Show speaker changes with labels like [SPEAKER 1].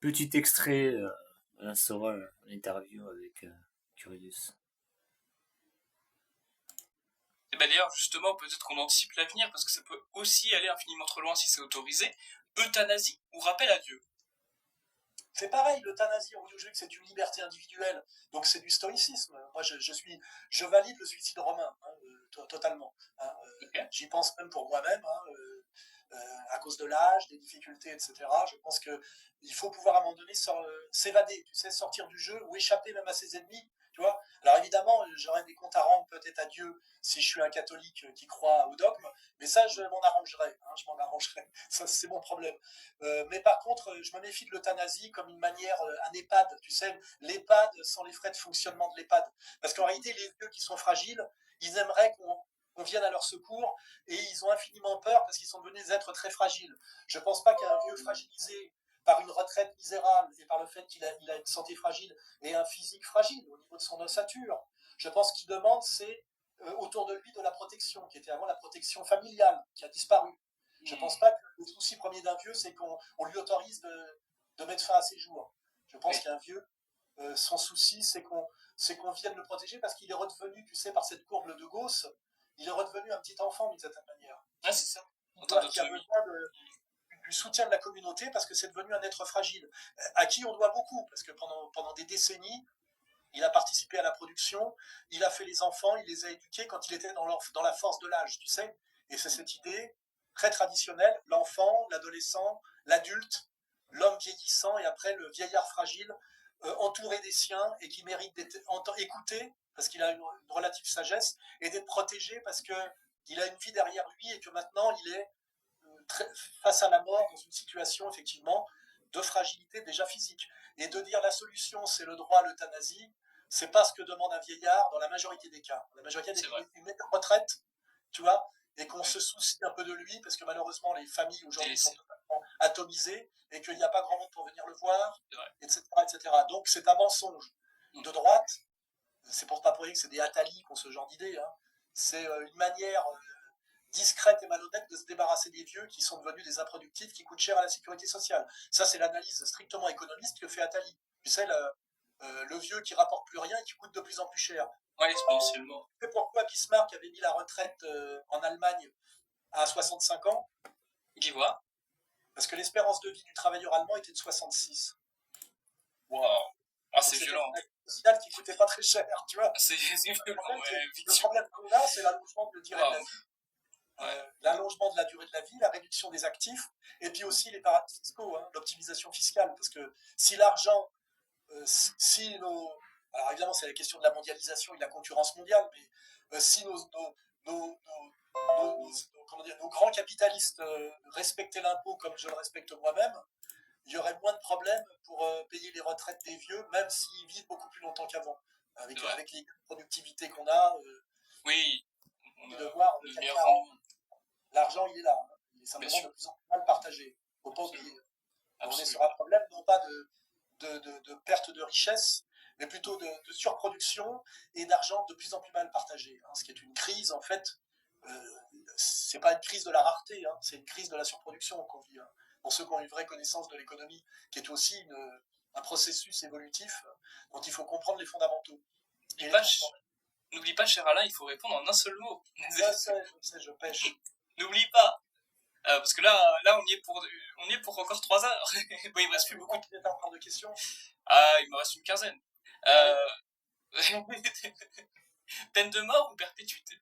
[SPEAKER 1] Petit extrait, Alain Soral, l'interview avec Curious.
[SPEAKER 2] Et ben d'ailleurs, justement, peut-être qu'on anticipe l'avenir, parce que ça peut aussi aller infiniment trop loin si c'est autorisé. Euthanasie ou rappel à Dieu.
[SPEAKER 3] C'est pareil, l'euthanasie, on dit que c'est une liberté individuelle, donc c'est du stoïcisme. Moi, je valide le suicide romain, hein, totalement. Hein,
[SPEAKER 2] Ok.
[SPEAKER 3] j'y pense même pour moi-même, hein, à cause de l'âge, des difficultés, etc. Je pense qu'il faut pouvoir à un moment donné s'évader, tu sais, sortir du jeu ou échapper même à ses ennemis. Tu vois. Alors évidemment, j'aurais des comptes à rendre peut-être à Dieu si je suis un catholique qui croit au dogme, mais ça, je m'en arrangerai. Hein, je m'en arrangerai. Ça, c'est mon problème. Mais par contre, je me méfie de l'euthanasie comme une manière, un EHPAD, tu sais, l'EHPAD sans les frais de fonctionnement de l'EHPAD. Parce qu'en réalité, les vieux qui sont fragiles, ils aimeraient qu'on vienne à leur secours et ils ont infiniment peur parce qu'ils sont devenus des êtres très fragiles. Je ne pense pas qu'un vieux fragilisé par une retraite misérable et par le fait qu'il a une santé fragile et un physique fragile au niveau de son ossature, je pense qu'il demande, c'est autour de lui de la protection, qui était avant la protection familiale, qui a disparu. Je ne pense pas que le souci premier d'un vieux, c'est qu'on lui autorise de mettre fin à ses jours. Je pense qu'un vieux, son souci, c'est qu'on vienne le protéger parce qu'il est redevenu, tu sais, par cette courbe de Gauss, il est redevenu un petit enfant d'une certaine manière.
[SPEAKER 2] Ah, c'est ça.
[SPEAKER 3] Qui a besoin du soutien de la communauté parce que c'est devenu un être fragile, à qui on doit beaucoup, parce que pendant des décennies, il a participé à la production, il a fait les enfants, il les a éduqués quand il était dans la force de l'âge, tu sais. Et c'est cette idée très traditionnelle, l'enfant, l'adolescent, l'adulte, l'homme vieillissant et après le vieillard fragile, entouré des siens et qui mérite d'être écouté parce qu'il a une relative sagesse et d'être protégé parce qu'il a une vie derrière lui et que maintenant il est très, face à la mort dans une situation effectivement de fragilité déjà physique. Et de dire la solution c'est le droit à l'euthanasie, c'est pas ce que demande un vieillard dans la majorité des cas. Dans la majorité des cas, il met une retraite, tu vois, et qu'on se soucie un peu de lui, parce que malheureusement les familles aujourd'hui sont totalement atomisées, et qu'il n'y a pas grand monde pour venir le voir, etc., etc. Donc c'est un mensonge de droite, c'est pour pas pour rien que c'est des Attali qui ont ce genre d'idée, hein. C'est une manière discrète et malhonnête de se débarrasser des vieux qui sont devenus des improductifs qui coûtent cher à la sécurité sociale. Ça, c'est l'analyse strictement économiste que fait Attali. Tu sais, le vieux qui rapporte plus rien et qui coûte de plus en plus cher.
[SPEAKER 2] Ouais, exponentiellement.
[SPEAKER 3] C'est pourquoi Bismarck avait mis la retraite en Allemagne à 65 ans.
[SPEAKER 2] Dis voir.
[SPEAKER 3] Parce que l'espérance de vie du travailleur allemand était de 66.
[SPEAKER 2] Waouh. Ah, c'est violent.
[SPEAKER 3] Social qui coûtait pas très cher, tu vois.
[SPEAKER 2] C'est violent,
[SPEAKER 3] le problème qu'on a, c'est l'allongement de la durée de la vie. L'allongement de la durée de la vie, la réduction des actifs, et puis aussi les paradis fiscaux, hein, l'optimisation fiscale. Parce que si l'argent, si nos. Alors évidemment, c'est la question de la mondialisation et de la concurrence mondiale, mais si nos grands capitalistes respectaient l'impôt comme je le respecte moi-même, il y aurait moins de problèmes pour payer les retraites des vieux, même s'ils vivent beaucoup plus longtemps qu'avant. Avec les productivités qu'on a,
[SPEAKER 2] oui,
[SPEAKER 3] de voir l'argent, il est là. Hein. Il est simplement de plus en plus mal partagé. Il ne faut pas oublier. On est sur un problème non pas de perte de richesse, mais plutôt de surproduction et d'argent de plus en plus mal partagé. Hein, ce qui est une crise, en fait, c'est pas une crise de la rareté, hein, c'est une crise de la surproduction qu'on vit. Hein, pour ceux qui ont une vraie connaissance de l'économie, qui est aussi un processus évolutif dont il faut comprendre les fondamentaux.
[SPEAKER 2] N'oublie pas, cher Alain, il faut répondre en un seul mot.
[SPEAKER 3] Je sais, je pêche.
[SPEAKER 2] N'oublie pas. Parce que là, on y est pour encore 3 heures. Bon, il me reste plus beaucoup
[SPEAKER 3] de questions.
[SPEAKER 2] Ah, il me reste une quinzaine. Peine de mort ou perpétuité?